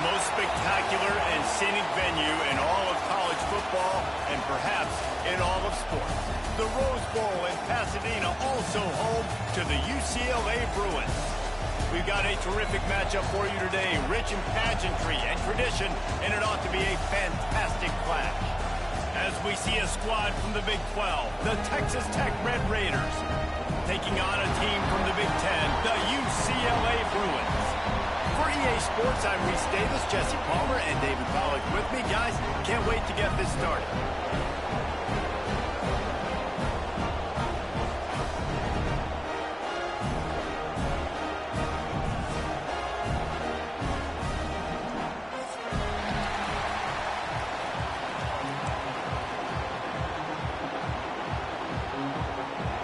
most spectacular and scenic venue in all of college football and perhaps in all of sports. The Rose Bowl in Pasadena, also home to the UCLA Bruins. We've got a terrific matchup for you today, rich in pageantry and tradition, and it ought to be a fantastic clash. As we see a squad from the Big 12, the Texas Tech Red Raiders, taking on a team from the Big 10, the UCLA Bruins. For EA Sports, I'm Reese Davis, Jesse Palmer, and David Pollack with me. Guys, can't wait to get this started.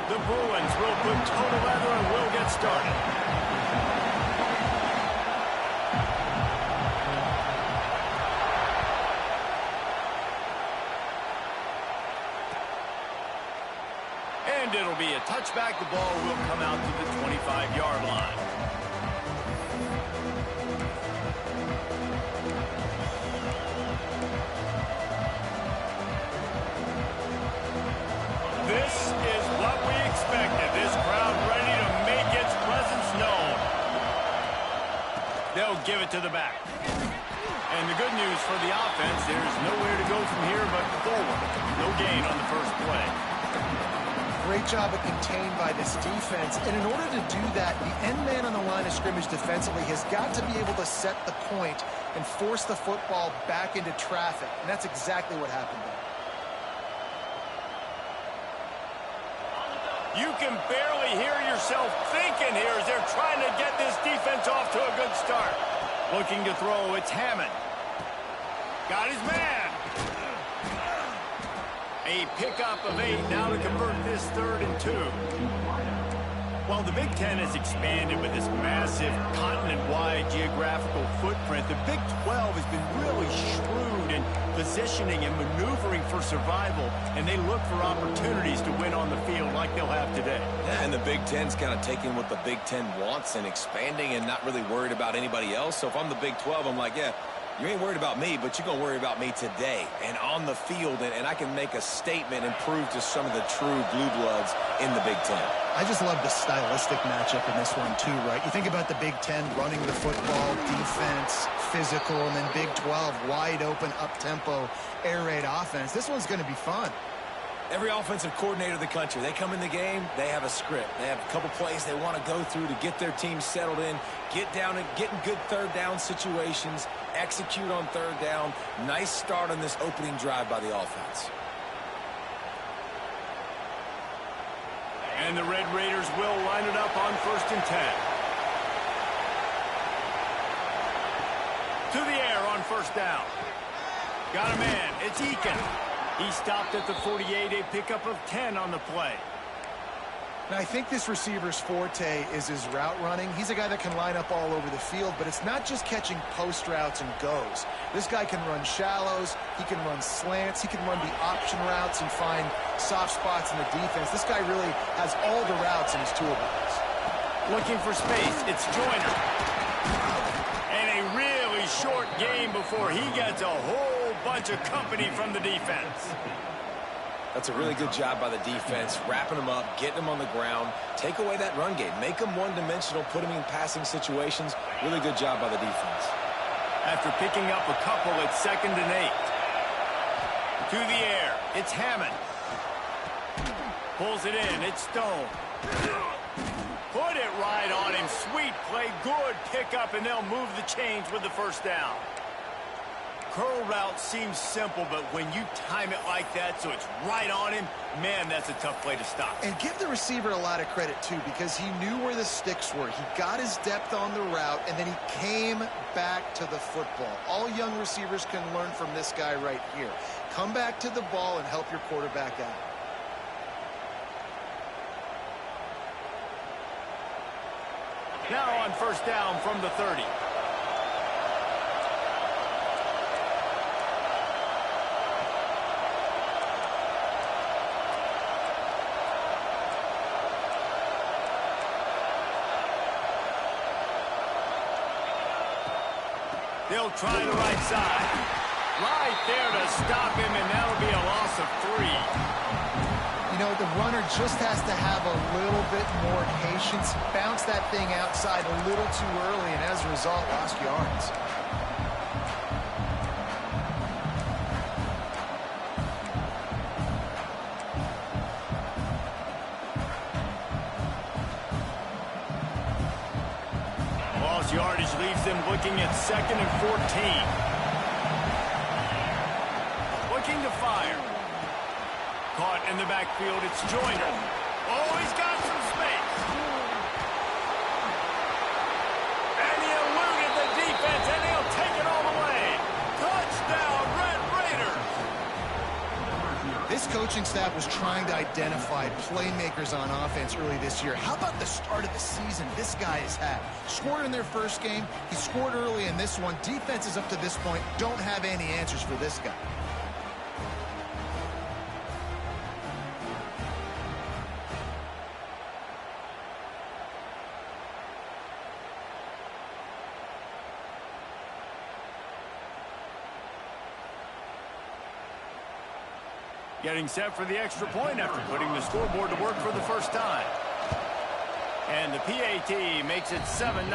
The Bruins will put total leather and will get started. And it'll be a touchback. The ball will come out to the 25-yard line. This is what we expected. This crowd ready to make its presence known. They'll give it to the back. And the good news for the offense, there's nowhere to go from here but forward. No gain on the first play. Great job of contained by this defense. And in order to do that, the end man on the line of scrimmage defensively has got to be able to set the point and force the football back into traffic. And that's exactly what happened there. You can barely hear yourself thinking here as they're trying to get this defense off to a good start. Looking to throw, it's Hammond. Got his man. A pickup of 8 now to convert this 3rd and 2. While the Big Ten has expanded with this massive continent-wide geographical footprint, the Big 12 has been really shrewd in positioning and maneuvering for survival, and they look for opportunities to win on the field like they'll have today. Yeah, and the Big Ten's kind of taking what the Big Ten wants and expanding and not really worried about anybody else. So if I'm the Big 12, I'm like, yeah, you ain't worried about me, but you're going to worry about me today and on the field, and I can make a statement and prove to some of the true blue bloods in the Big Ten. I just love the stylistic matchup in this one, too, right? You think about the Big Ten running the football, defense, physical, and then Big 12, wide open, up-tempo, air raid offense. This one's going to be fun. Every offensive coordinator in the country, they come in the game, they have a script. They have a couple plays they want to go through to get their team settled in, get down and get in good third down situations, execute on third down. Nice start on this opening drive by the offense. And the Red Raiders will line it up on 1st and 10. To the air on 1st down. Got a man. It's Eakin. He stopped at the 48, a pickup of 10 on the play. Now, I think this receiver's forte is his route running. He's a guy that can line up all over the field, but it's not just catching post routes and goes. This guy can run shallows, he can run slants, he can run the option routes and find soft spots in the defense. This guy really has all the routes in his toolbox. Looking for space, it's Joyner. And a really short game before he gets a whole bunch of company from the defense. That's a really good job by the defense, wrapping them up, getting them on the ground, take away that run game, make them one-dimensional, put them in passing situations. Really good job by the defense. After picking up a couple at 2nd and 8. To the air, it's Hammond. Pulls it in, it's Stone. Put it right on him, sweet play, good pickup, and they'll move the chains with the 1st down. Curl route seems simple, but when you time it like that so it's right on him, man, that's a tough play to stop. And give the receiver a lot of credit, too, because he knew where the sticks were. He got his depth on the route, and then he came back to the football. All young receivers can learn from this guy right here. Come back to the ball and help your quarterback out. Now on 1st down from the 30. He'll try the right side. Right there to stop him, and that'll be a loss of 3. You know, the runner just has to have a little bit more patience, bounce that thing outside a little too early, and as a result, lost yards. Lost yardage leaves them looking at 2nd and 14. Looking to fire. Caught in the backfield, it's Joyner. Oh, he's got some space. And he eluded the defense, and he'll take it all the way. Touchdown, Red Raiders. This coaching staff was trying to identify playmakers on offense early this year. How about the start of the season this guy has had? Scored in their first game. He scored early in this one. Defenses up to this point don't have any answers for this guy. Getting set for the extra point after putting the scoreboard to work for the first time. And the PAT makes it 7-0.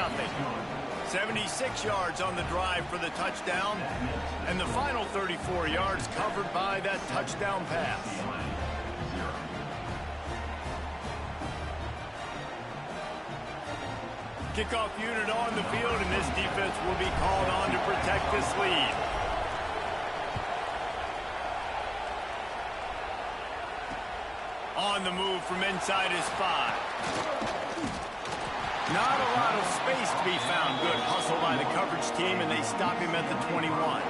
76 yards on the drive for the touchdown. And the final 34 yards covered by that touchdown pass. Kickoff unit on the field, and this defense will be called on to protect this lead. On the move from inside his 5. Not a lot of space to be found. Good hustle by the coverage team, and they stop him at the 21.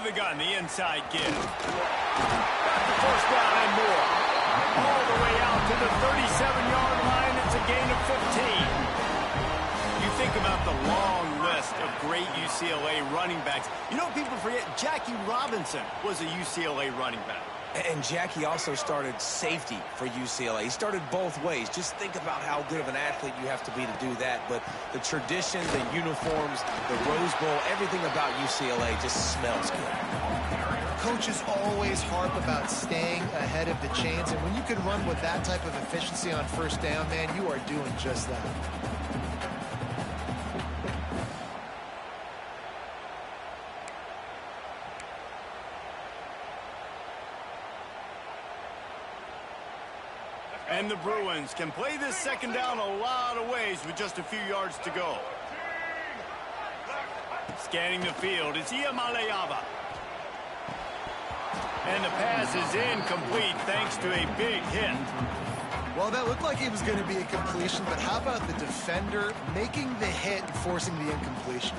The gun, the inside give. Got the first down and more. All the way out to the 37-yard line. It's a gain of 15. You think about the long list of great UCLA running backs. You know, people forget Jackie Robinson was a UCLA running back. And Jackie also started safety for UCLA. He started both ways. Just think about how good of an athlete you have to be to do that. But the tradition, the uniforms, the Rose Bowl, everything about UCLA just smells good. Coaches always harp about staying ahead of the chains, and when you can run with that type of efficiency on first down, man, you are doing just that. And the Bruins can play this second down a lot of ways with just a few yards to go. Scanning the field, it's Iamaleava. And the pass is incomplete thanks to a big hit. Well, that looked like it was going to be a completion, but how about the defender making the hit and forcing the incompletion?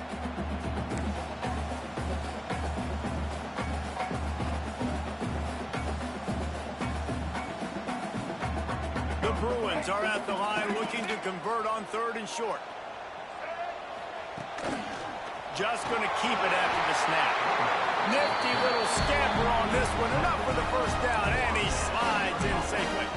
The Bruins are at the line looking to convert on 3rd and short. Just going to keep it after the snap. Nifty little scamper on this one. Enough for the first down, and he slides in safely.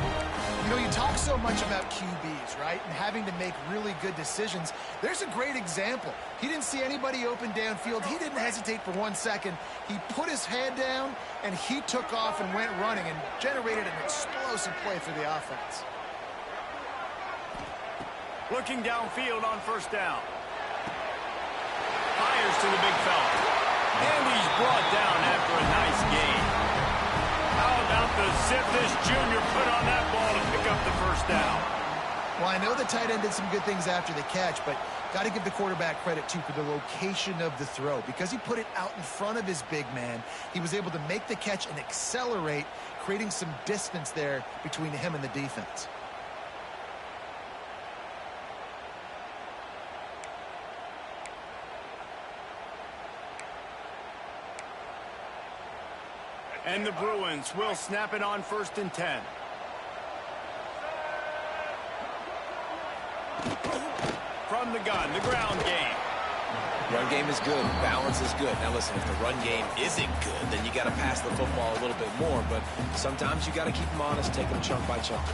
You know, you talk so much about QBs, right? And having to make really good decisions. There's a great example. He didn't see anybody open downfield. He didn't hesitate for 1 second. He put his head down, and he took off and went running and generated an explosive play for the offense. Looking downfield on first down. Fires to the big fella. And he's brought down after a nice gain. How about the zip this junior put on that ball to pick up the first down? Well, I know the tight end did some good things after the catch, but got to give the quarterback credit, too, for the location of the throw. Because he put it out in front of his big man, he was able to make the catch and accelerate, creating some distance there between him and the defense. And the Bruins will snap it on 1st and 10. from the gun, the ground game. Run game is good. Balance is good. Now, listen, if the run game isn't good, then you got to pass the football a little bit more. But sometimes you got to keep them honest, take them chunk by chunk.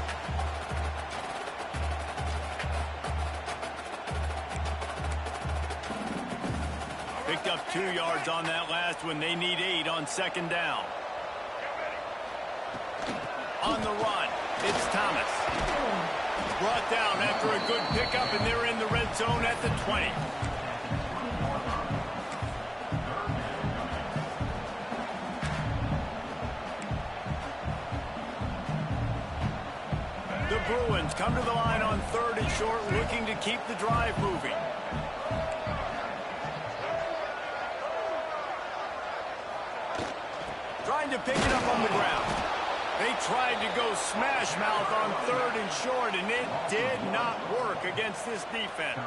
Picked up 2 yards on that last one. They need 8 on second down. On the run, it's Thomas. Brought down after a good pickup, and they're in the red zone at the 20. The Bruins come to the line on 3rd and short, looking to keep the drive moving. Trying to pick it up on the ground. They tried to go smash mouth on 3rd and short, and it did not work against this defense.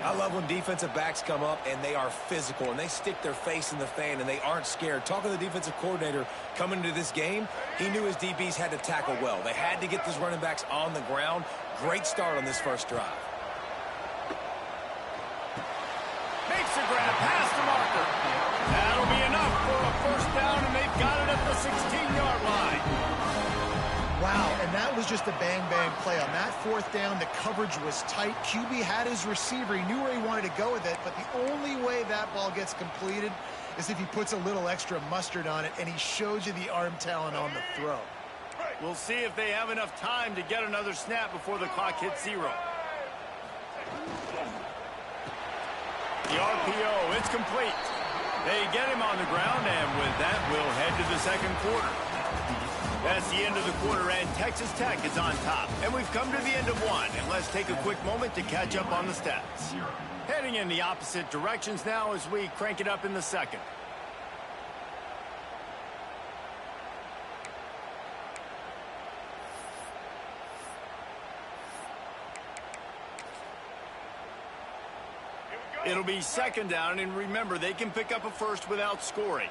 I love when defensive backs come up and they are physical and they stick their face in the fan and they aren't scared. Talking to the defensive coordinator coming into this game, he knew his DBs had to tackle well. They had to get these running backs on the ground. Great start on this first drive. Makes a grab past the marker. That'll be enough for a first down, and they've got it at the 16-yard line. Wow, and that was just a bang-bang play. On that 4th down, the coverage was tight. QB had his receiver. He knew where he wanted to go with it, but the only way that ball gets completed is if he puts a little extra mustard on it, and he shows you the arm talent on the throw. We'll see if they have enough time to get another snap before the clock hits 0. The RPO, it's complete. They get him on the ground, and with that, we'll head to the second quarter. That's the end of the quarter, and Texas Tech is on top. And we've come to the end of one, and let's take a quick moment to catch up on the stats. Heading in the opposite directions now as we crank it up in the second. It'll be second down, and remember, they can pick up a first without scoring.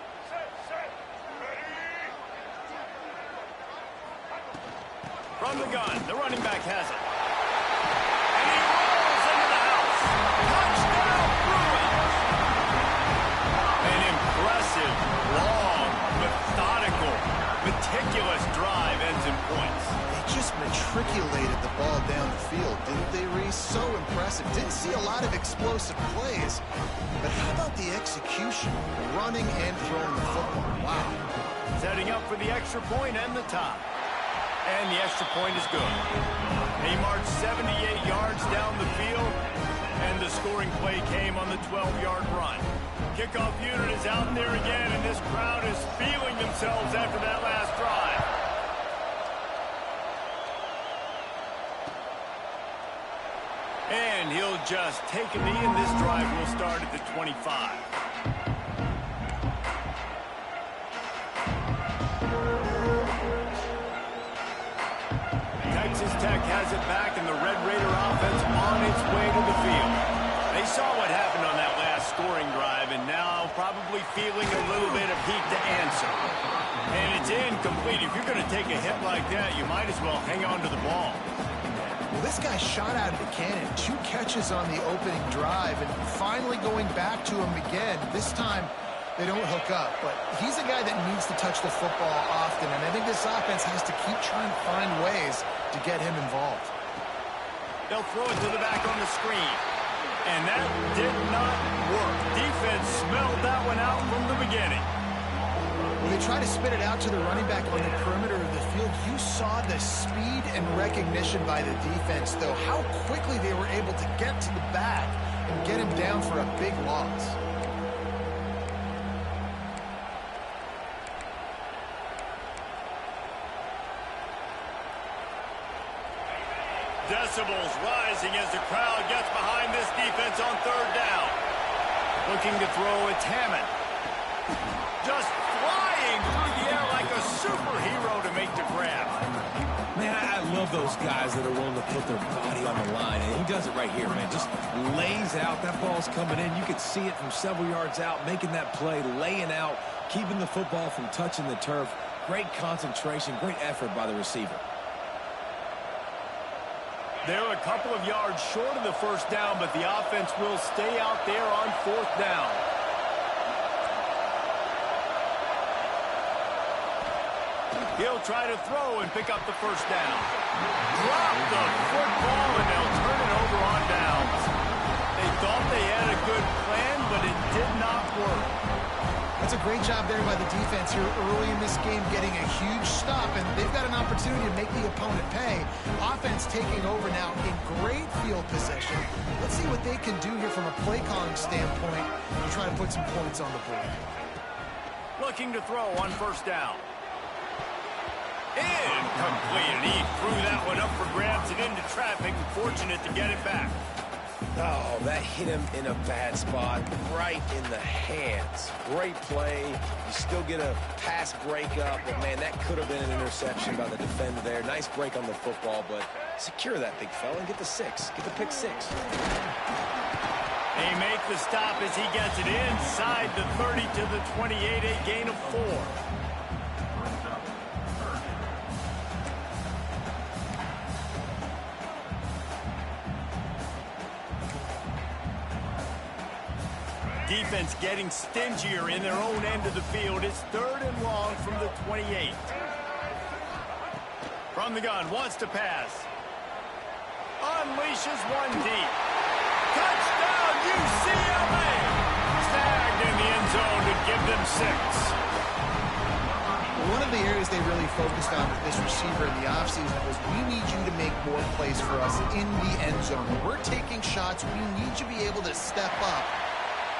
From the gun, the running back has it. And he rolls into the house. Touchdown, Bruins! An impressive, long, methodical, meticulous drive ends in points. They just matriculated the ball down the field, didn't they, Reese? So impressive. Didn't see a lot of explosive plays, but how about the execution? Running and throwing the football. Wow. Setting up for the extra point and the tie. And the extra point is good. They marched 78 yards down the field, and the scoring play came on the 12-yard run. Kickoff unit is out there again, and this crowd is feeling themselves after that last drive. And he'll just take a knee, and this drive will start at the 25. Texas Tech has it back, and the Red Raider offense on its way to the field. They saw what happened on that last scoring drive, and now probably feeling a little bit of heat to answer. And it's incomplete. If you're going to take a hit like that, you might as well hang on to the ball. Well, this guy shot out of the cannon. 2 catches on the opening drive, and finally going back to him again. This time, they don't hook up, but he's a guy that needs to touch the football often, and I think this offense has to keep trying to find ways to get him involved. They'll throw it to the back on the screen, and that did not work. Defense smelled that one out from the beginning. When they try to spit it out to the running back on the perimeter of the field, you saw the speed and recognition by the defense, though, how quickly they were able to get to the back and get him down for a big loss. Decibels rising as the crowd gets behind this defense on 3rd down. Looking to throw, it's Hammond. Just flying through the air like a superhero to make the grab. Man, I love those guys that are willing to put their body on the line, and he does it right here, man. Just lays out. That ball's coming in. You could see it from several yards out, making that play, laying out, keeping the football from touching the turf. Great concentration, great effort by the receiver. They're a couple of yards short of the first down, but the offense will stay out there on fourth down. He'll try to throw and pick up the first down. Drop the football, and they'll turn it over on downs. They thought they had a good plan, but it did not work. That's a great job there by the defense here early in this game, getting a huge stop, and they've got an opportunity to make the opponent pay. Offense taking over now in great field possession. Let's see what they can do here from a play calling standpoint to try to put some points on the board. Looking to throw on first down. Incomplete, and he threw that one up for grabs and into traffic, and fortunate to get it back. Oh, that hit him in a bad spot, right in the hands. Great play. You still get a pass breakup, but, man, that could have been an interception by the defender there. Nice break on the football, but secure that big fella and get the six. Get the pick six. They make the stop as he gets it inside the 30 to the 28, a gain of 4. Defense getting stingier in their own end of the field. It's 3rd and long from the 28. From the gun, wants to pass. Unleashes one deep. Touchdown, UCLA! Snagged in the end zone to give them 6. One of the areas they really focused on with this receiver in the offseason was, we need you to make more plays for us in the end zone. When we're taking shots, we need you to be able to step up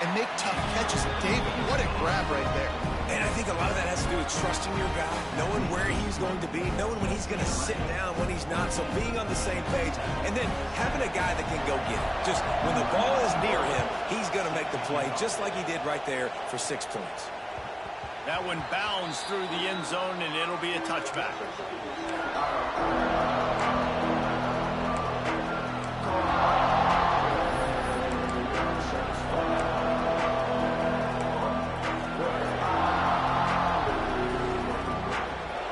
and make tough catches. David, what a grab right there. And I think a lot of that has to do with trusting your guy, knowing where he's going to be, knowing when he's going to sit down, when he's not, so being on the same page, and then having a guy that can go get it. Just when the ball is near him, he's going to make the play, just like he did right there for 6 points. That one bounds through the end zone, and it'll be a touchback.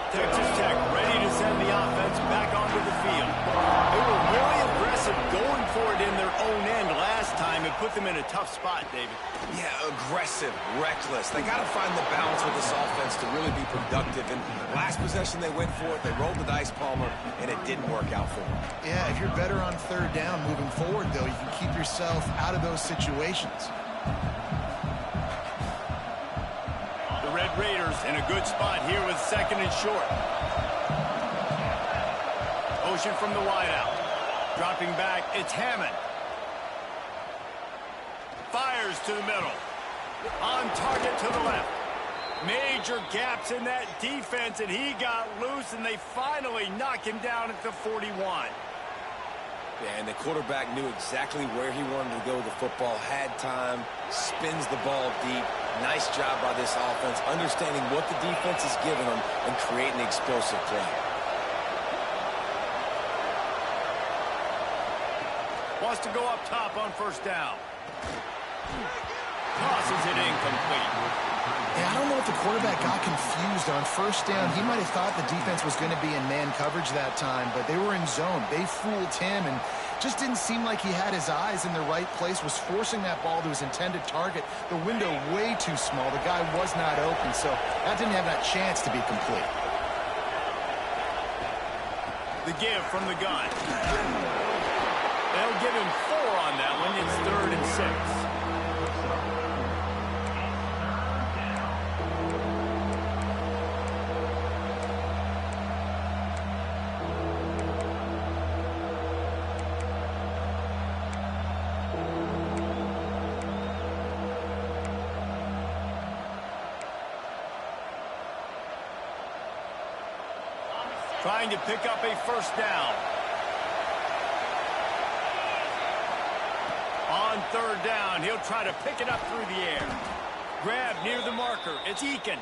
Texas Tech ready to send the offense back onto the field. They were really aggressive going for it in their own end last time and put them in a tough spot, David. Yeah, aggressive, reckless. They got to find the balance with this offense to really be productive. And last possession they went for it, they rolled the dice, Palmer, and it didn't work out for them. Yeah, if you're better on 3rd down moving forward, though, you can keep yourself out of those situations. The Red Raiders in a good spot here with 2nd and short. Motion from the wideout. Dropping back, it's Hammond. Fires to the middle. On target to the left. Major gaps in that defense, and he got loose, and they finally knock him down at the 41. Yeah, and the quarterback knew exactly where he wanted to go with the football, had time, spins the ball deep. Nice job by this offense, understanding what the defense is giving them and creating explosive play. Wants to go up top on first down. Tosses it incomplete. Yeah, I don't know if the quarterback got confused on first down. He might have thought the defense was going to be in man coverage that time, but they were in zone. They fooled him and just didn't seem like he had his eyes in the right place, was forcing that ball to his intended target. The window way too small. The guy was not open, so that didn't have that chance to be complete. The give from the gun. They'll give him 4 on that one. It's 3rd and 6. Trying to pick up a first down. On 3rd down, he'll try to pick it up through the air. Grab near the marker. It's Eakin.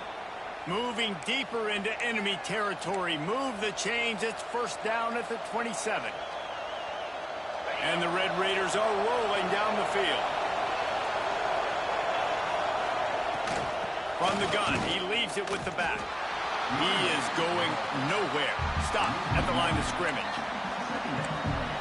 Moving deeper into enemy territory. Move the chains. It's first down at the 27. And the Red Raiders are rolling down the field. From the gun, he leaves it with the back. He is going nowhere. Stop at the line of scrimmage.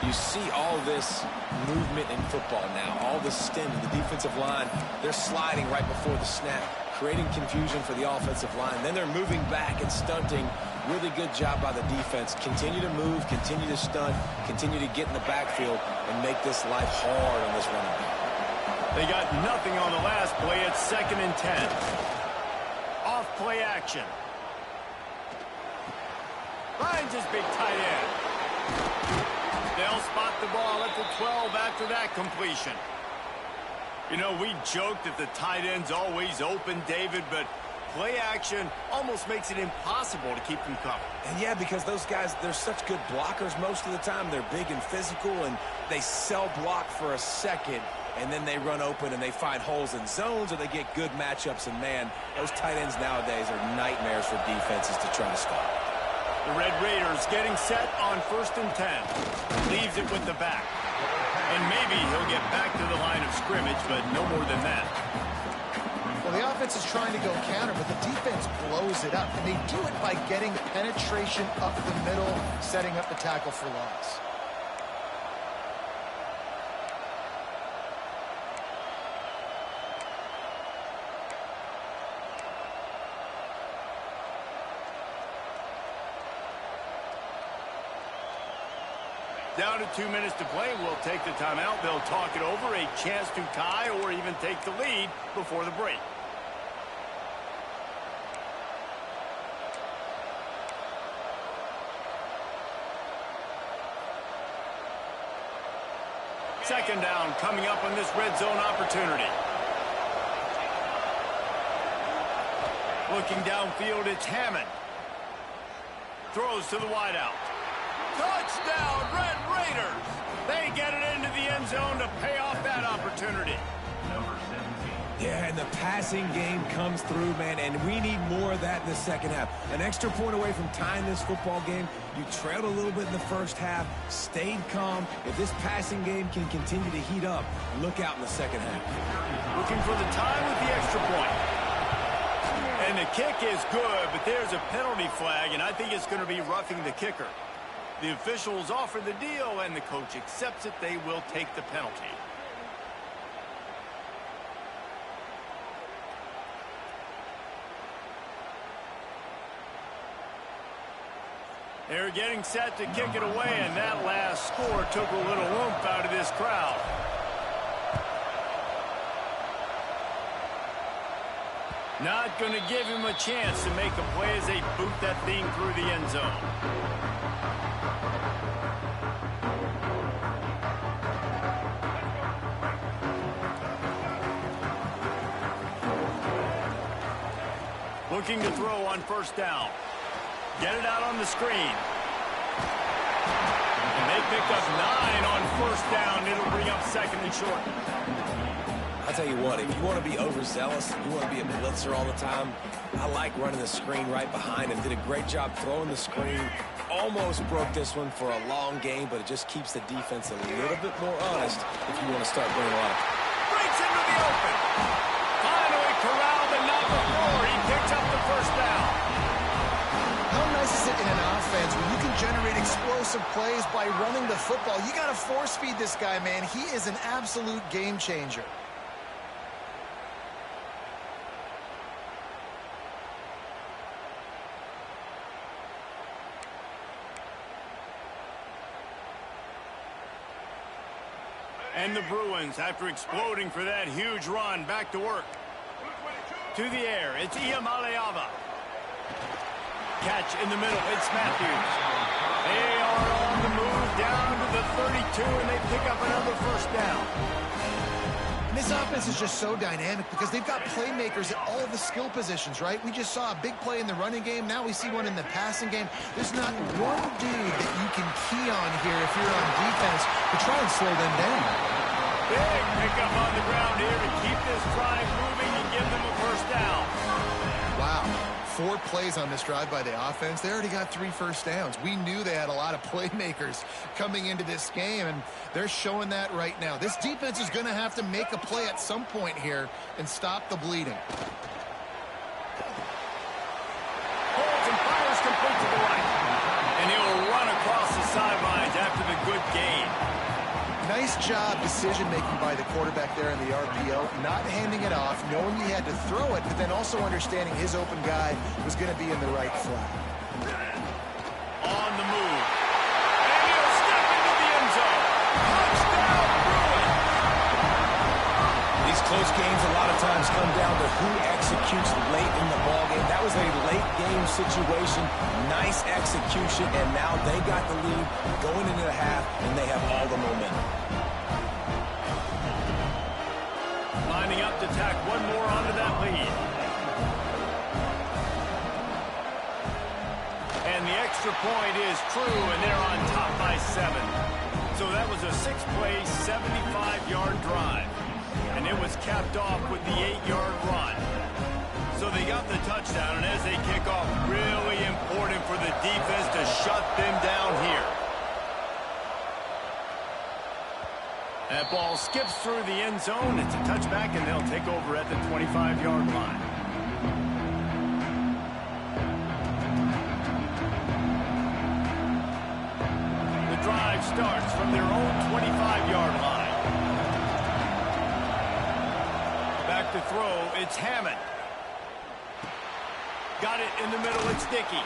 You see all this movement in football now, all the stint in the defensive line. They're sliding right before the snap, creating confusion for the offensive line. Then they're moving back and stunting. Really good job by the defense. Continue to move, continue to stunt, continue to get in the backfield and make this life hard on this running back. They got nothing on the last play. It's 2nd and 10. Off play action. Finds his big tight end. They'll spot the ball at the 12 after that completion. You know, we joked that the tight end's always open, David, but play action almost makes it impossible to keep them covered. And yeah, because those guys, they're such good blockers most of the time. They're big and physical, and they sell block for a second, and then they run open and they find holes in zones, or they get good matchups. And, man, those tight ends nowadays are nightmares for defenses to try to stop. The Red Raiders getting set on 1st and 10. Leaves it with the back. And maybe he'll get back to the line of scrimmage, but no more than that. Well, the offense is trying to go counter, but the defense blows it up. And they do it by getting penetration up the middle, setting up the tackle for loss. Down to 2 minutes to play. We'll take the timeout. They'll talk it over. A chance to tie or even take the lead before the break. Second down coming up on this red zone opportunity. Looking downfield, it's Hammond. Throws to the wideout. Touchdown, Red Raiders! They get it into the end zone to pay off that opportunity. Yeah, and the passing game comes through, man, and we need more of that in the second half. An extra point away from tying this football game. You trailed a little bit in the first half, stayed calm. If this passing game can continue to heat up, look out in the second half. Looking for the tie with the extra point. And the kick is good, but there's a penalty flag, and I think it's going to be roughing the kicker. The officials offer the deal, and the coach accepts it. They will take the penalty. They're getting set to kick it away, and that last score took a little oomph out of this crowd. Not going to give him a chance to make a play as they boot that thing through the end zone. Looking to throw on 1st down. Get it out on the screen. And they pick up 9 on 1st down. It'll bring up 2nd and short. I'll tell you what, if you want to be overzealous, you want to be a blitzer all the time, I like running the screen right behind him. Did a great job throwing the screen. Almost broke this one for a long game, but it just keeps the defense a little bit more honest if you want to start bringing a lot. Breaks into the open. Finally corralled, and not before he picks up the 1st down. How nice is it in an offense when you can generate explosive plays by running the football? You got to force feed this guy, man. He is an absolute game changer. And the Bruins, after exploding for that huge run, back to work. To the air, it's Ncaa. Catch in the middle, it's Matthews. They are on the move down to the 32, and they pick up another 1st down. This offense is just so dynamic because they've got playmakers at all the skill positions, right? We just saw a big play in the running game. Now we see one in the passing game. There's not one dude that you can key on here if you're on defense to try and slow them down. Big pickup on the ground here to keep this drive moving and give them a 1st down. Wow. 4 plays on this drive by the offense. They already got 3 first downs. We knew they had a lot of playmakers coming into this game, and they're showing that right now. This defense is going to have to make a play at some point here and stop the bleeding. Holds and fires complete to the right. And he'll run across the sidelines after the good gain. Nice job decision-making by the quarterback there in the RPO, not handing it off, knowing he had to throw it, but then also understanding his open guy was going to be in the right flat. On the move. And he'll step into the end zone. Touchdown, Bruin! These close games a lot of times come down to who executes late in the ballgame. That was a late-game situation. Nice execution, and now they got the lead going into the half, and they have all the momentum. Lining up to tack one more onto that lead. And the extra point is true, and they're on top by 7. So that was a 6-play, 75-yard drive. And it was capped off with the 8-yard run. So they got the touchdown, and as they kick off, really important for the defense to shut them down here. That ball skips through the end zone. It's a touchback, and they'll take over at the 25-yard line. The drive starts from their own 25-yard line. Back to throw, it's Hammond. Got it in the middle, it's Dickey.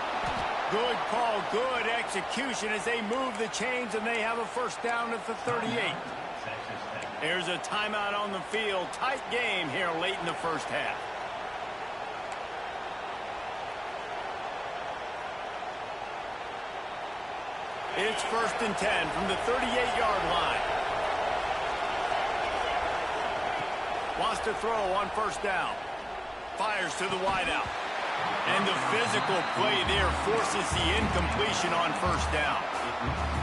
Good call, good execution as they move the chains, and they have a first down at the 38. There's a timeout on the field. Tight game here late in the first half. It's 1st and 10 from the 38-yard line. Wants to throw on first down. Fires to the wideout. And the physical play there forces the incompletion on first down.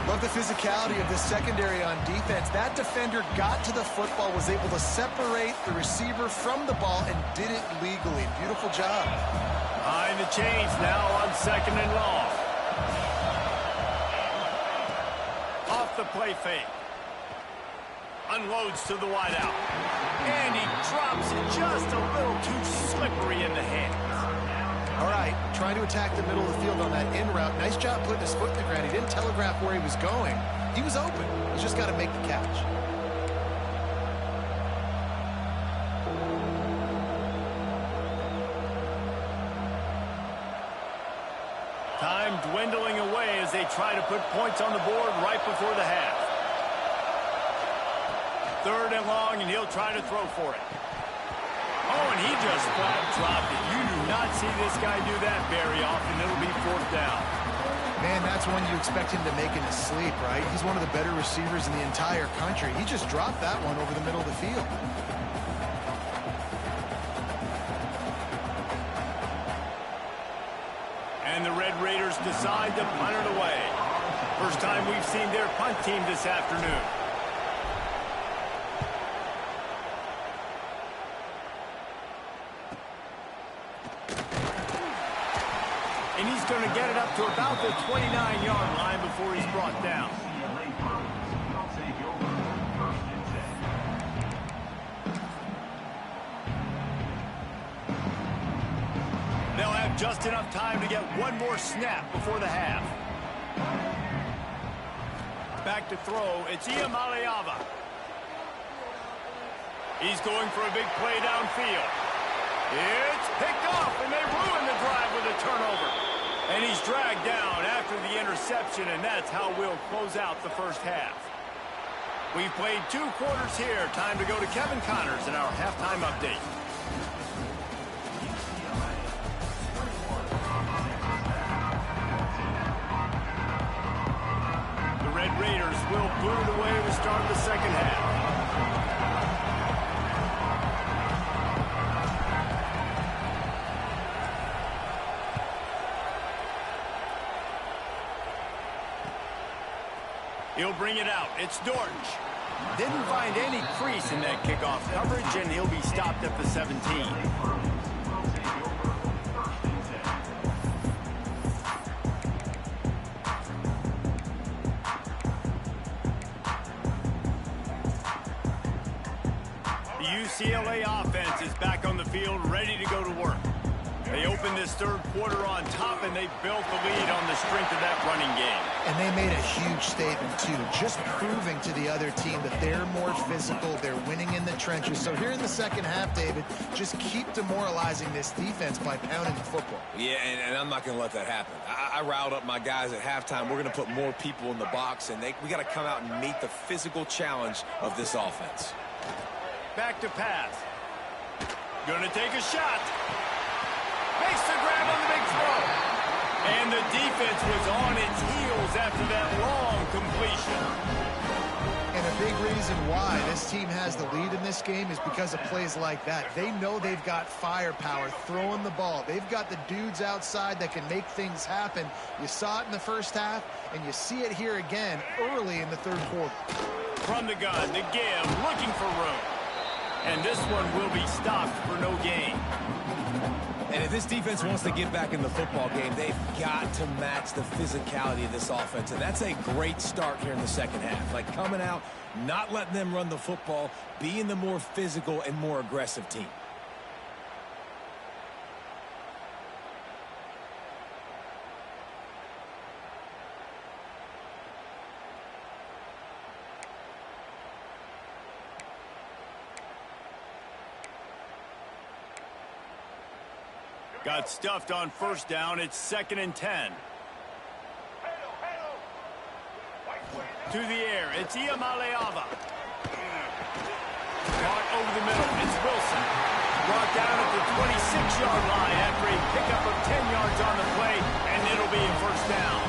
Love the physicality of this secondary on defense. That defender got to the football, was able to separate the receiver from the ball, and did it legally. Beautiful job. Behind the chains now on 2nd and long. Off the play fake. Unloads to the wideout. And he drops it just a little too slippery in the hands. All right, trying to attack the middle of the field on that in route. Nice job putting his foot in the ground. He didn't telegraph where he was going. He was open. He's just got to make the catch. Time dwindling away as they try to put points on the board right before the half. 3rd and long, and he'll try to throw for it. Oh, and he just flat dropped it. You do not see this guy do that very often. It'll be 4th down. Man, that's one you expect him to make in his sleep, right? He's one of the better receivers in the entire country. He just dropped that one over the middle of the field. And the Red Raiders decide to punt it away. First time we've seen their punt team this afternoon. And he's going to get it up to about the 29-yard line before he's brought down. They'll have just enough time to get one more snap before the half. Back to throw, it's Ncaa. He's going for a big play downfield. It's picked off, and they ruin the drive with a turnover. And he's dragged down after the interception, and that's how we'll close out the first half. We've played 2 quarters here. Time to go to Kevin Connors in our halftime update. The Red Raiders will boot it away to start the second half. He'll bring it out. It's Dortch. Didn't find any crease in that kickoff coverage, and he'll be stopped at the 17. The UCLA offense is back on the field, ready to go to work. They opened this third quarter on top, and they built the lead on the strength of that running game. And they made a huge statement, too, just proving to the other team that they're more physical, they're winning in the trenches. So here in the second half, David, just keep demoralizing this defense by pounding the football. Yeah, and I'm not going to let that happen. I riled up my guys at halftime. We're going to put more people in the box, and we got to come out and meet the physical challenge of this offense. Back to pass. Gonna take a shot. Makes the grab on the big throw. And the defense was on its heels after that long completion. And a big reason why this team has the lead in this game is because of plays like that. They know they've got firepower throwing the ball. They've got the dudes outside that can make things happen. You saw it in the first half, and you see it here again early in the third quarter. From the gun, the give, looking for room. And this one will be stopped for no gain. And if this defense wants to get back in the football game, they've got to match the physicality of this offense. And that's a great start here in the second half. Like coming out, not letting them run the football, being the more physical and more aggressive team. Got stuffed on first down. It's 2nd and 10. To the air. It's Ncaa. Caught over the middle. It's Wilson. Brought down at the 26-yard line after a pickup of 10 yards on the play, and it'll be a first down.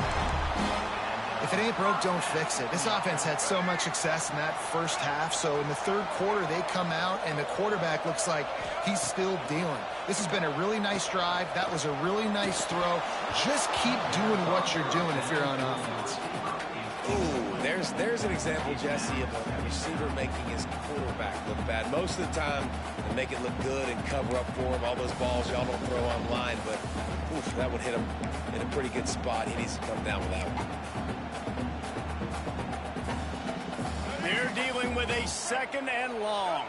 If it ain't broke, don't fix it. This offense had so much success in that first half, so in the third quarter, they come out, and the quarterback looks like he's still dealing. This has been a really nice drive. That was a really nice throw. Just keep doing what you're doing if you're on offense. Ooh, there's an example, Jesse, of a receiver making his quarterback look bad. Most of the time, they make it look good and cover up for him. All those balls y'all don't throw online, but oof, that would hit him in a pretty good spot. He needs to come down with that one. They're dealing with a 2nd and long.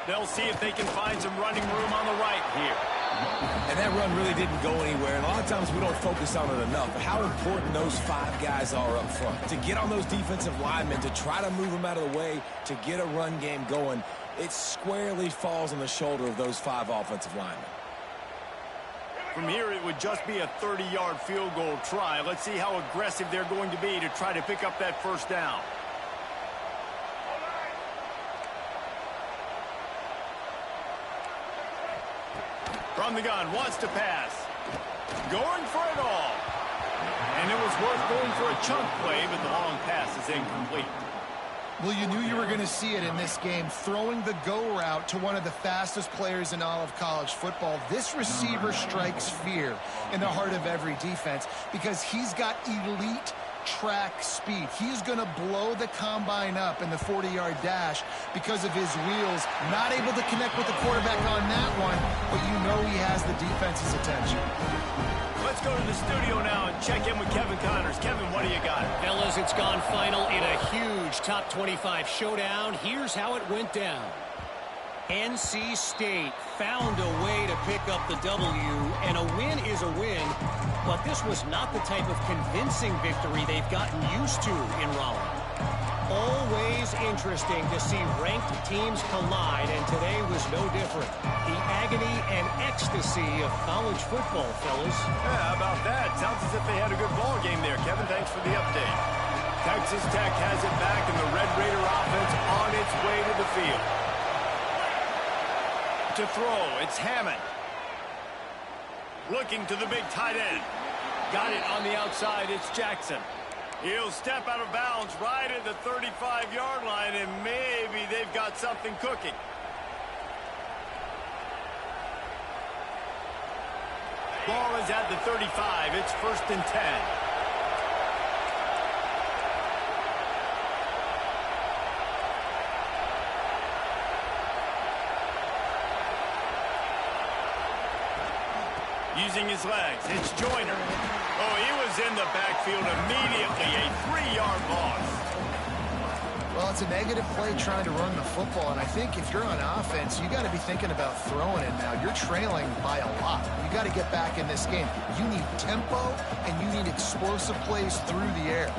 They'll see if they can find some running room on the right here. And that run really didn't go anywhere. And a lot of times we don't focus on it enough. But how important those 5 guys are up front. To get on those defensive linemen, to try to move them out of the way, to get a run game going, it squarely falls on the shoulder of those 5 offensive linemen. From here, it would just be a 30-yard field goal try. Let's see how aggressive they're going to be to try to pick up that first down. From the gun, wants to pass. Going for it all. And it was worth going for a chunk play, but the long pass is incomplete. Well, you knew you were going to see it in this game, throwing the go route to one of the fastest players in all of college football. This receiver strikes fear in the heart of every defense because he's got elite track speed. He's going to blow the combine up in the 40-yard dash because of his wheels. Not able to connect with the quarterback on that one, but you know he has the defense's attention. Let's go to the studio now and check in with Kevin Connors. Kevin, what do you got? Fellas, it's gone final in a huge top 25 showdown. Here's how it went down. NC State found a way to pick up the W, and a win is a win, but this was not the type of convincing victory they've gotten used to in Raleigh. Always interesting to see ranked teams collide, and today was no different. The agony and ecstasy of college football, fellas. Yeah, how about that? Sounds as if they had a good ball game there. Kevin, thanks for the update. Texas Tech has it back, and the Red Raider offense on its way to the field. To throw, it's Hammond. Looking to the big tight end. Got it on the outside, it's Jackson. He'll step out of bounds right at the 35-yard line, and maybe they've got something cooking. Ball is at the 35. It's 1st and 10. Using his legs, it's Joyner. Oh, he was moves in the backfield immediately, a 3-yard loss. Well, it's a negative play trying to run the football, and I think if you're on offense, you got to be thinking about throwing it now. You're trailing by a lot. You got to get back in this game. You need tempo, and you need explosive plays through the air.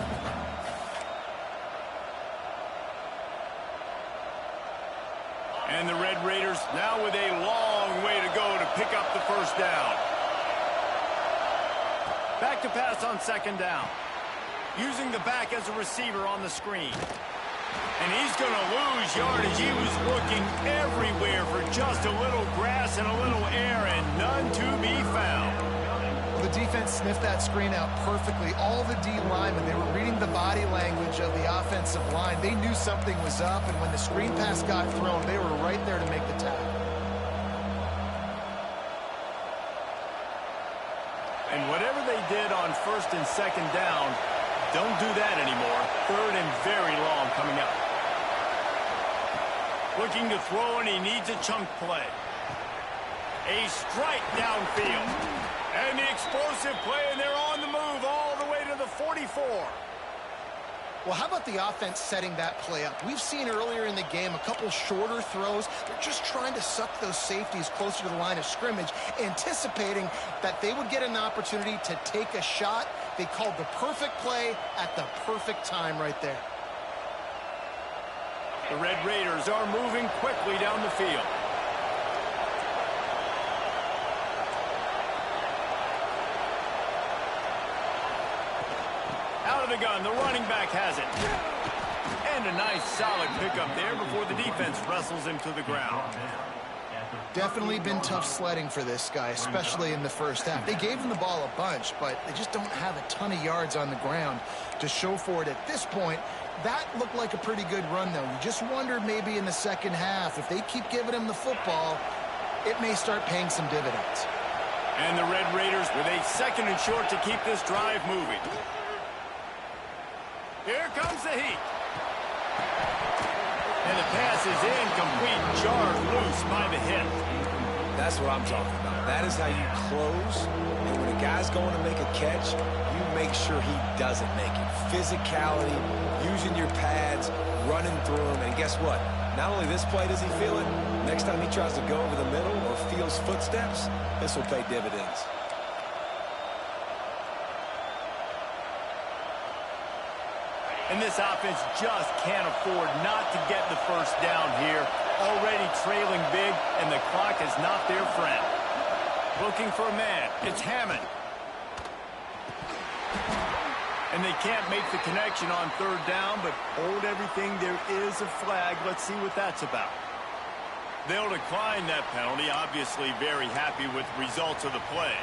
And the Red Raiders now with a long way to go to pick up the first down. Back to pass on second down. Using the back as a receiver on the screen. And he's going to lose yardage. He was looking everywhere for just a little grass and a little air, and none to be found. Well, the defense sniffed that screen out perfectly. All the D linemen, they were reading the body language of the offensive line. They knew something was up, and when the screen pass got thrown, they were right there to make the tackle. And whatever they did on first and second down, don't do that anymore. Third and very long coming up. Looking to throw, and he needs a chunk play. A strike downfield. And the explosive play, and they're on the move all the way to the 44. Well, how about the offense setting that play up? We've seen earlier in the game a couple shorter throws. They're just trying to suck those safeties closer to the line of scrimmage, anticipating that they would get an opportunity to take a shot. They called the perfect play at the perfect time right there. The Red Raiders are moving quickly down the field. Out of the gun, the running back has it. And a nice solid pickup there before the defense wrestles him to the ground. Definitely been tough sledding for this guy, especially in the first half. They gave him the ball a bunch, but they just don't have a ton of yards on the ground to show for it at this point. That looked like a pretty good run, though. You just wondered maybe in the second half, if they keep giving him the football, it may start paying some dividends. And the Red Raiders with a second and short to keep this drive moving. Here comes the heat. And the pass is incomplete, jarred loose by the hip. That's what I'm talking about. That is how you close. And when a guy's going to make a catch, you make sure he doesn't make it. Physicality, using your pads, running through him. And guess what? Not only this play does he feel it, next time he tries to go over the middle or feels footsteps, this will pay dividends. And this offense just can't afford not to get the first down here. Already trailing big, and the clock is not their friend. Looking for a man. It's Hammond. And they can't make the connection on third down, but hold everything. There is a flag. Let's see what that's about. They'll decline that penalty. Obviously very happy with the results of the play.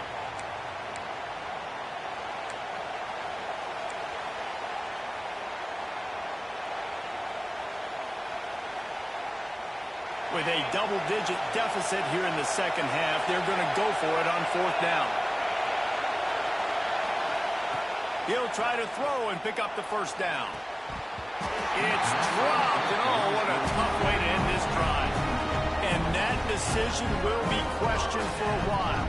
With a double-digit deficit here in the second half, they're going to go for it on fourth down. He'll try to throw and pick up the first down. It's dropped, and oh, what a tough way to end this drive. And that decision will be questioned for a while.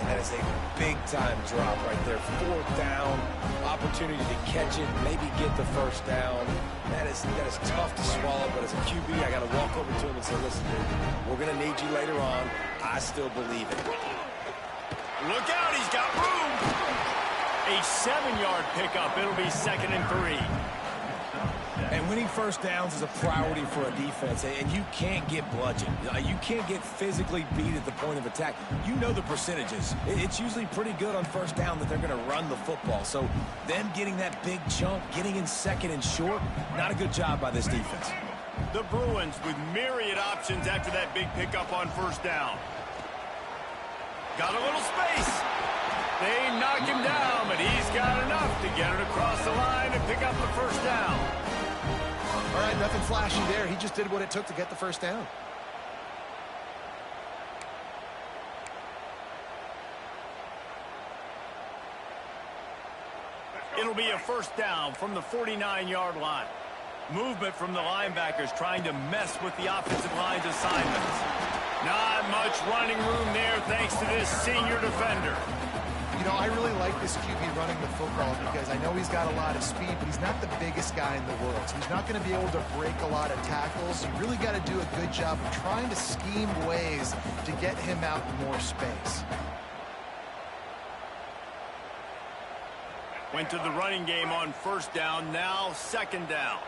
That is a big-time drop right there. Fourth down, opportunity to catch it, maybe get the first down. That is tough to swallow, but as a QB, I got to walk over to him and say, listen, dude, we're going to need you later on. I still believe it. Look out, he's got room. A 7-yard pickup. It'll be 2nd and 3. And winning first downs is a priority for a defense, and you can't get bludgeoned. You can't get physically beat at the point of attack. You know the percentages. It's usually pretty good on first down that they're going to run the football. So them getting that big chunk, getting in 2nd and short, not a good job by this defense. The Bruins with myriad options after that big pickup on first down. Got a little space. They knock him down, but he's got enough to get it across the line and pick up the first down. All right, nothing flashy there. He just did what it took to get the first down. It'll be a first down from the 49-yard line. Movement from the linebackers trying to mess with the offensive line's assignments. Not much running room there thanks to this senior defender. You You know, I really like this QB running the football because I know he's got a lot of speed, but he's not the biggest guy in the world. So he's not going to be able to break a lot of tackles. You really got to do a good job of trying to scheme ways to get him out in more space. Went to the running game on first down, now second down.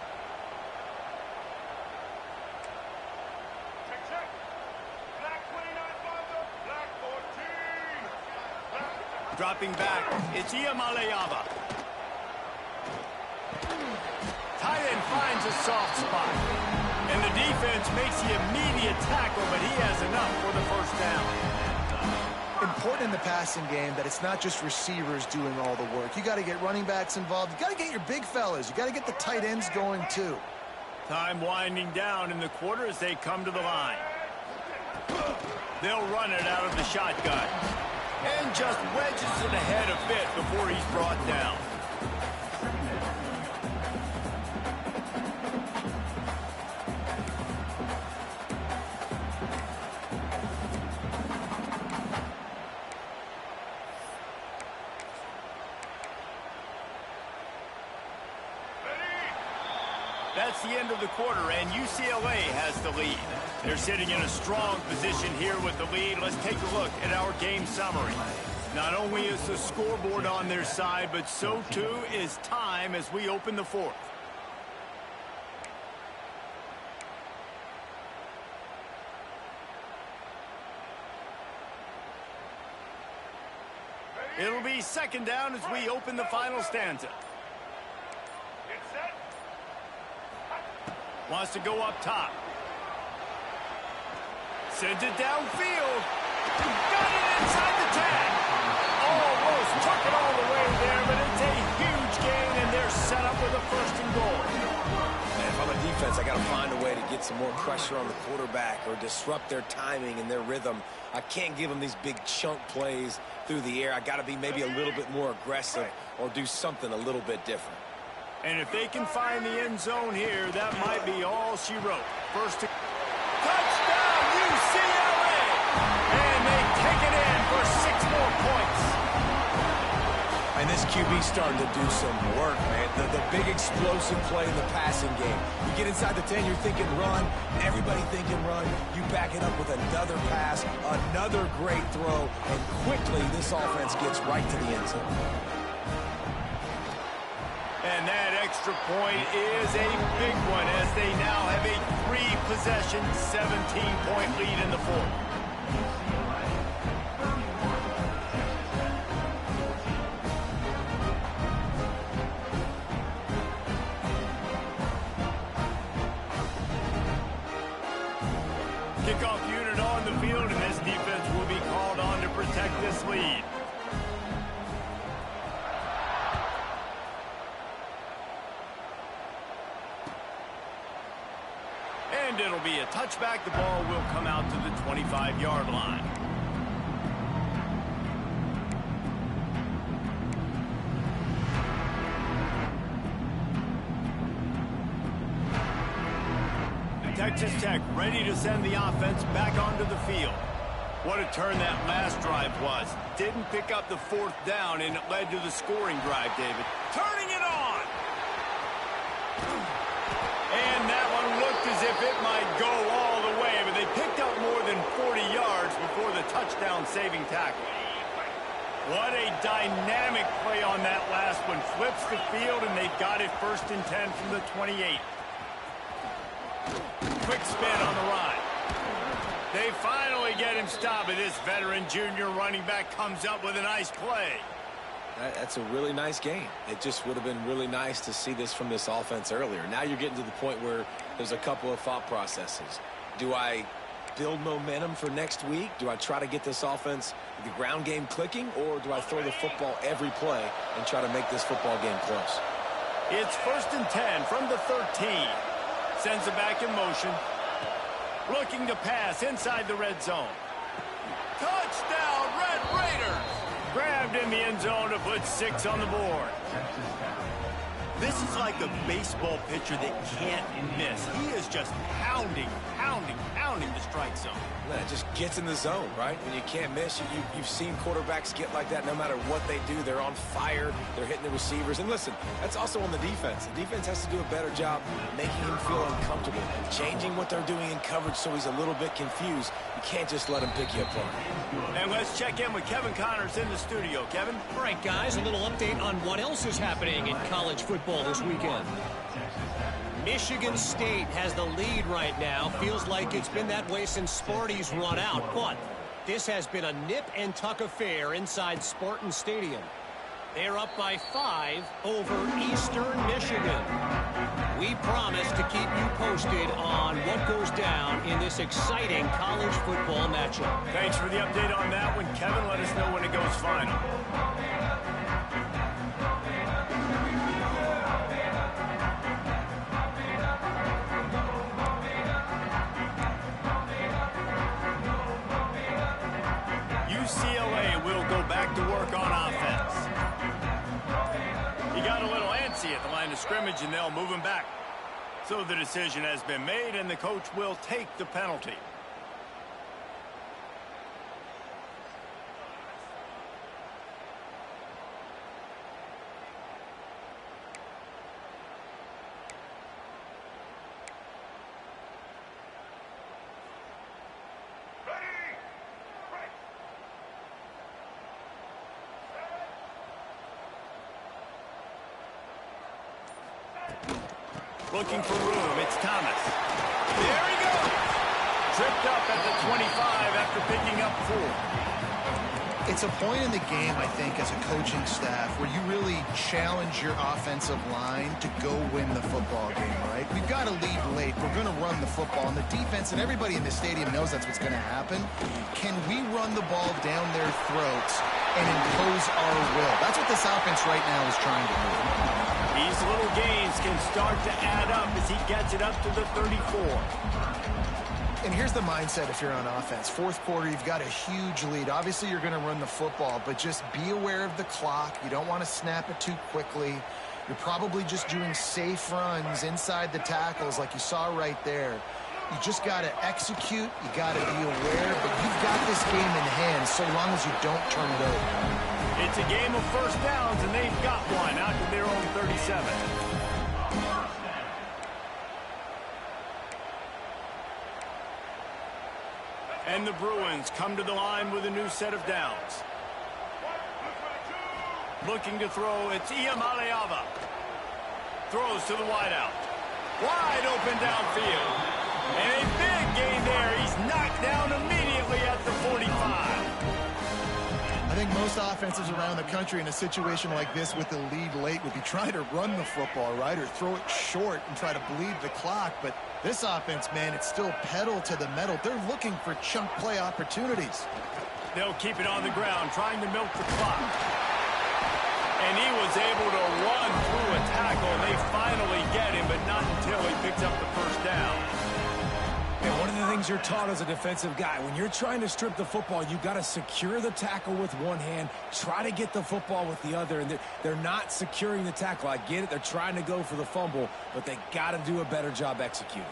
Dropping back, it's Ncaa. Tight end finds a soft spot. And the defense makes the immediate tackle, but he has enough for the first down. Important in the passing game that it's not just receivers doing all the work. You got to get running backs involved. You got to get your big fellas. You got to get the tight ends going too. Time winding down in the quarter as they come to the line. They'll run it out of the shotgun. And just wedges it ahead a bit before he's brought down. That's the end of the quarter, and UCLA has the lead. They're sitting in a strong position here with the lead. Let's take a look at our game summary. Not only is the scoreboard on their side, but so too is time as we open the fourth. It'll be second down as we open the final stanza. Wants to go up top. Sends it downfield. Got it inside the 10. Almost took it all the way there, but it's a huge gain, and they're set up with a first and goal. Man, if I'm a defense, I got to find a way to get some more pressure on the quarterback or disrupt their timing and their rhythm. I can't give them these big chunk plays through the air. I got to be maybe a little bit more aggressive or do something a little bit different. And if they can find the end zone here, that might be all she wrote. First to touchdown, UCLA! And they take it in for 6 more points. And this QB's starting to do some work, man. The big explosive play in the passing game. You get inside the 10, you're thinking run. Everybody thinking run. You back it up with another pass, another great throw, and quickly this offense gets right to the end zone. And that extra point is a big one as they now have a 3-possession, 17-point lead in the fourth. Kickoff unit on the field, and this defense will be called on to protect this lead. And it'll be a touchback. The ball will come out to the 25-yard line. Texas Tech ready to send the offense back onto the field. What a turn that last drive was. Didn't pick up the 4th down, and it led to the scoring drive, David. Turning it on! And that one looked as if it might go all the way, but they picked up more than 40 yards before the touchdown-saving tackle. What a dynamic play on that last one. Flips the field, and they've got it 1st and 10 from the 28. Quick spin on the run. They finally get him stopped, and this veteran junior running back comes up with a nice play. That's a really nice game. It just would have been really nice to see this from this offense earlier. Now you're getting to the point where there's a couple of thought processes. Do I build momentum for next week? Do I try to get this offense, the ground game clicking, or do I throw the football every play and try to make this football game close? It's 1st and 10 from the 13. Sends it back in motion. Looking to pass inside the red zone. Touchdown, Red Raiders! Grabbed in the end zone to put 6 on the board. This This is like a baseball pitcher that can't miss. He is just pounding the strike zone. Man, it just gets in the zone, right? When you can't miss, you've seen quarterbacks get like that no matter what they do. They're on fire. They're hitting the receivers. And listen, that's also on the defense. The defense has to do a better job making him feel uncomfortable, changing what they're doing in coverage so he's a little bit confused. You can't just let him pick you apart. And let's check in with Kevin Connors in the studio. Kevin? All right, guys, a little update on what else is happening in college football this weekend. Michigan State has the lead right now. Feels like it's been that way since Sparty's run out. But this has been a nip-and-tuck affair inside Spartan Stadium. They're up by 5 over Eastern Michigan. We promise to keep you posted on what goes down in this exciting college football matchup. Thanks for the update on that one, Kevin. Let us know when it goes final. UCLA will go back to work on offense. He got a little antsy at the line of scrimmage, and they'll move him back. So the decision has been made, and the coach will take the penalty. Looking for room, it's Thomas. There he goes! Tripped up at the 25 after picking up 4. It's a point in the game, I think, as a coaching staff, where you really challenge your offensive line to go win the football game, right? We've got to lead late. We're going to run the football. And the defense and everybody in the stadium knows that's what's going to happen. Can we run the ball down their throats and impose our will? That's what this offense right now is trying to do. These little gains can start to add up as he gets it up to the 34. And here's the mindset if you're on offense. Fourth quarter, you've got a huge lead. Obviously, you're going to run the football, but just be aware of the clock. You don't want to snap it too quickly. You're probably just doing safe runs inside the tackles like you saw right there. You just got to execute. You got to be aware, but you've got this game in hand so long as you don't turn it over. It's a game of first downs, and they've got one out to their own 37. And the Bruins come to the line with a new set of downs. Looking to throw, it's Ncaa. Throws to the wideout. Wide open downfield. And a big gain there. He's knocked down immediately at the 45. I think most offenses around the country in a situation like this with the lead late would be trying to run the football, right, or throw it short and try to bleed the clock. But this offense, man, it's still pedal to the metal. They're looking for chunk play opportunities. They'll keep it on the ground, trying to milk the clock. And he was able to run through a tackle. They finally get him, but not until he picks up the first down. And one of the things you're taught as a defensive guy, when you're trying to strip the football, you got to secure the tackle with one hand, try to get the football with the other, and they're not securing the tackle. I get it. They're trying to go for the fumble, but they got to do a better job executing.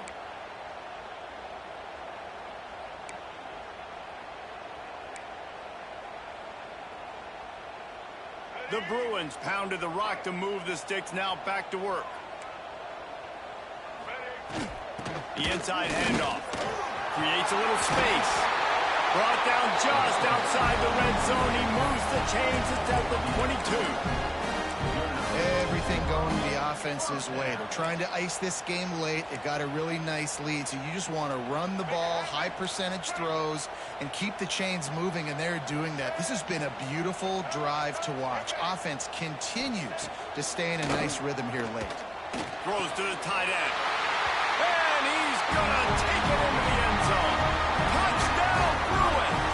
The Bruins pounded the rock to move the sticks, now back to work. The inside handoff. Creates a little space. Brought down just outside the red zone. He moves the chains. It's at the 22. Everything going the offense's way. They're trying to ice this game late. They've got a really nice lead, so you just want to run the ball, high percentage throws, and keep the chains moving, and they're doing that. This has been a beautiful drive to watch. Offense continues to stay in a nice rhythm here late. Throws to the tight end. And he's going to take it into the end zone. Touchdown, Bruins!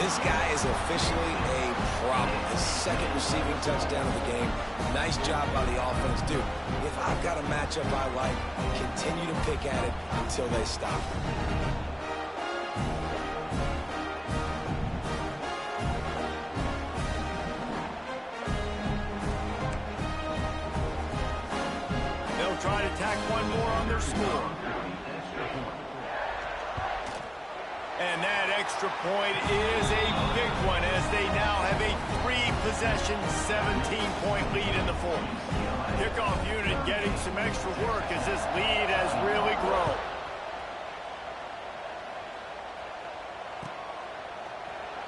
This guy is officially a problem. His second receiving touchdown of the game. Nice job by the offense. Dude, if I've got a matchup I like, continue to pick at it until they stop. try to tack one more on their score. And that extra point is a big one as they now have a 3-possession, 17-point lead in the fourth. Kickoff unit getting some extra work as this lead has really grown.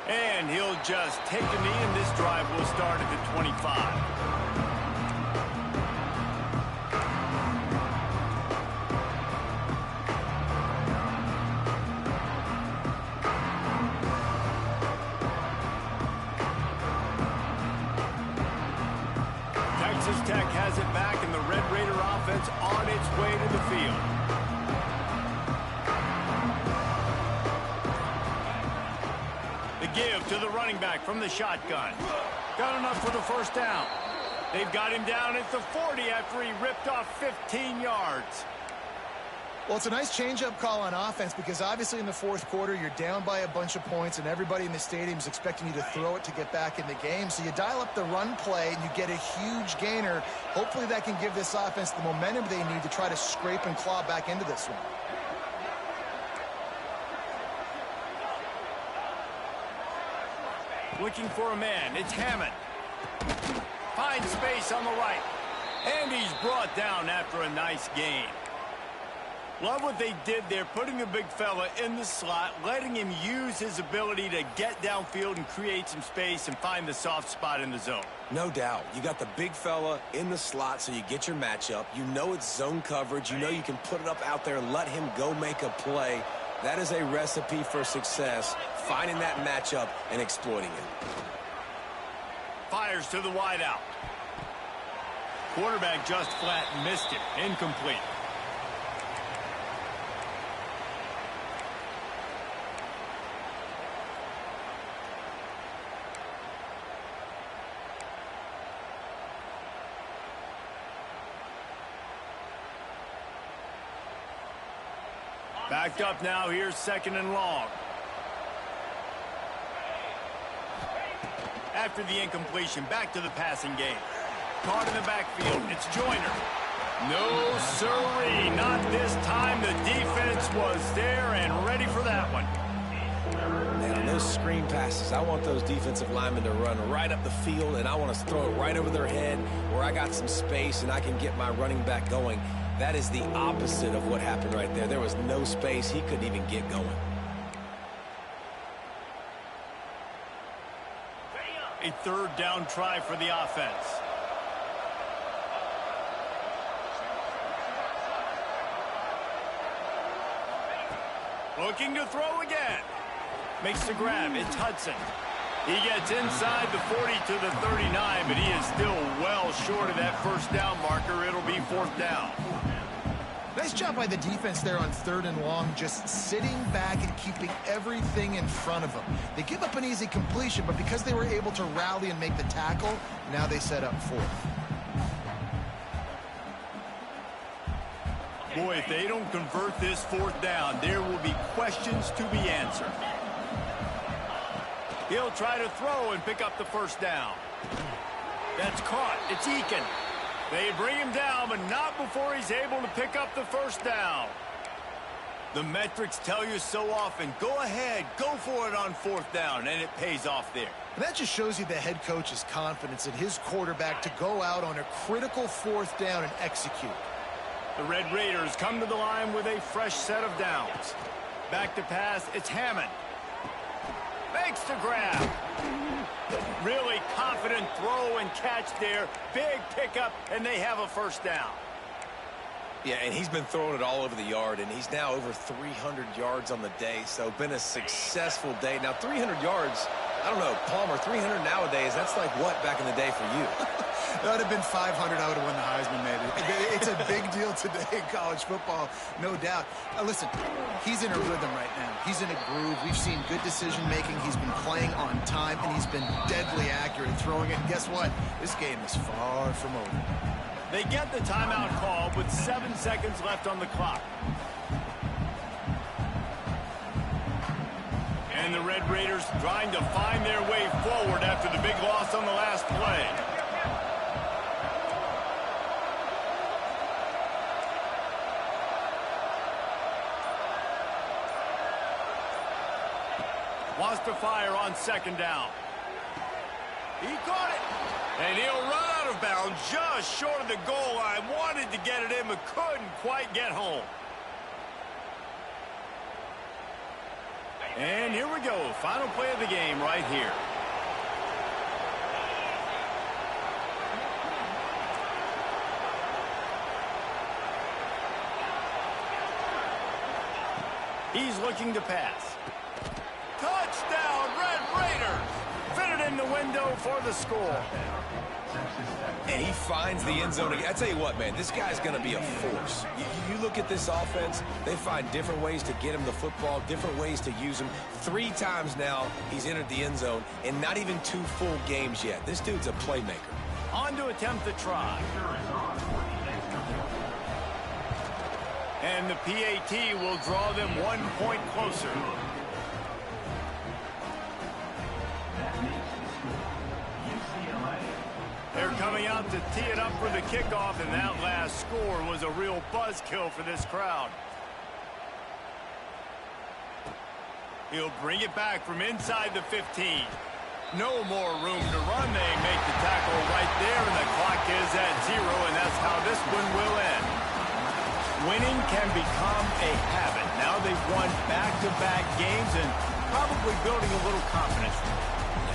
And he'll just take a knee, and this drive will start at the 25. Texas Tech has it back, and the Red Raider offense on its way to the field. The give to the running back from the shotgun. Got enough for the first down. They've got him down at the 40 after he ripped off 15 yards. Well, it's a nice change-up call on offense because obviously in the fourth quarter you're down by a bunch of points and everybody in the stadium is expecting you to throw it to get back in the game. So you dial up the run play and you get a huge gainer. Hopefully that can give this offense the momentum they need to try to scrape and claw back into this one. Looking for a man. It's Hammond. Finds space on the right. And he's brought down after a nice gain. Love what they did there, putting the big fella in the slot, letting him use his ability to get downfield and create some space and find the soft spot in the zone. No doubt. You got the big fella in the slot so you get your matchup. You know it's zone coverage. You know you can put it up out there and let him go make a play. That is a recipe for success, finding that matchup and exploiting it. Fires to the wideout. Quarterback just flat missed him. Incomplete. Backed up now. Here's second and long. After the incompletion, back to the passing game. Caught in the backfield. It's Joyner. No, sirree. Not this time. The defense was there and ready for that one. Man, on those screen passes, I want those defensive linemen to run right up the field, and I want to throw it right over their head where I got some space and I can get my running back going. That is the opposite of what happened right there. There was no space. He couldn't even get going. A third down try for the offense. Looking to throw again. Makes the grab. It's Hudson. He gets inside the 40 to the 39, but he is still well short of that first down marker. It'll be fourth down. Nice job by the defense there on third and long, just sitting back and keeping everything in front of them. They give up an easy completion, but because they were able to rally and make the tackle, now they set up fourth. Boy, if they don't convert this fourth down, there will be questions to be answered. He'll try to throw and pick up the first down. That's caught. It's Eakin. They bring him down, but not before he's able to pick up the first down. The metrics tell you so often, go ahead, go for it on fourth down, and it pays off there. And that just shows you the head coach's confidence in his quarterback to go out on a critical fourth down and execute. The Red Raiders come to the line with a fresh set of downs. Back to pass, it's Hammond. Makes the grab. Really confident throw and catch there. Big pickup, and they have a first down. Yeah, and he's been throwing it all over the yard, and he's now over 300 yards on the day, so been a successful day. Now, 300 yards, I don't know, Palmer, 300 nowadays, that's like what back in the day for you? That would have been 500. I would have won the Heisman, maybe. It's a big deal today in college football, no doubt. Listen, he's in a rhythm right now. He's in a groove. We've seen good decision-making. He's been playing on time, and he's been deadly accurate at throwing it. And guess what? This game is far from over. They get the timeout call with 7 seconds left on the clock. And the Red Raiders trying to find their way forward after the big loss on the last play. Wants to fire on second down. He caught it. And he'll run out of bounds just short of the goal line. Wanted to get it in, but couldn't quite get home. And here we go. Final play of the game right here. He's looking to pass. Touchdown, Red Raiders! Fitted in the window for the score. And he finds the end zone again. I tell you what, man, this guy's going to be a force. You look at this offense, they find different ways to get him the football, different ways to use him. 3 times now he's entered the end zone, and not even 2 full games yet. This dude's a playmaker. On to attempt the try. And the PAT will draw them 1 point closer. They're coming out to tee it up for the kickoff, and that last score was a real buzzkill for this crowd. He'll bring it back from inside the 15. No more room to run. They make the tackle right there, and the clock is at 0, and that's how this one will end. Winning can become a habit. Now they've won back-to-back games and probably building a little confidence.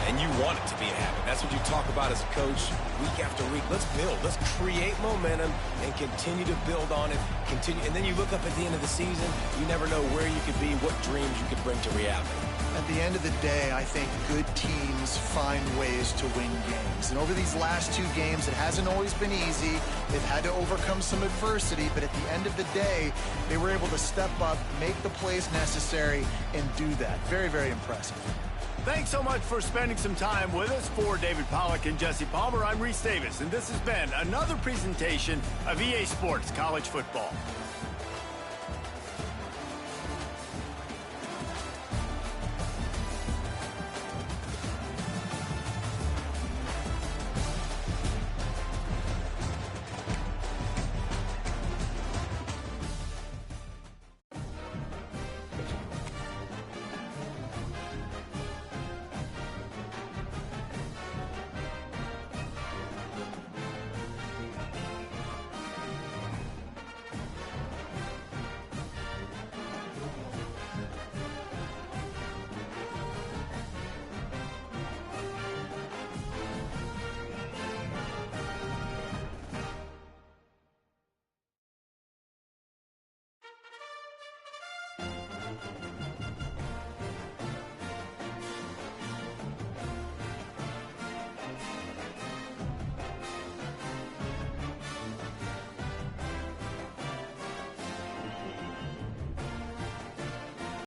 And you want it to be a habit. That's what you talk about as a coach week after week. Let's build. Let's create momentum and continue to build on it. And then you look up at the end of the season, you never know where you could be, what dreams you could bring to reality. At the end of the day, I think good teams find ways to win games. And over these last 2 games, it hasn't always been easy. They've had to overcome some adversity, but at the end of the day, they were able to step up, make the plays necessary, and do that. Very, very impressive. Thanks so much for spending some time with us. For David Pollack and Jesse Palmer, I'm Reese Davis, and this has been another presentation of EA Sports College Football.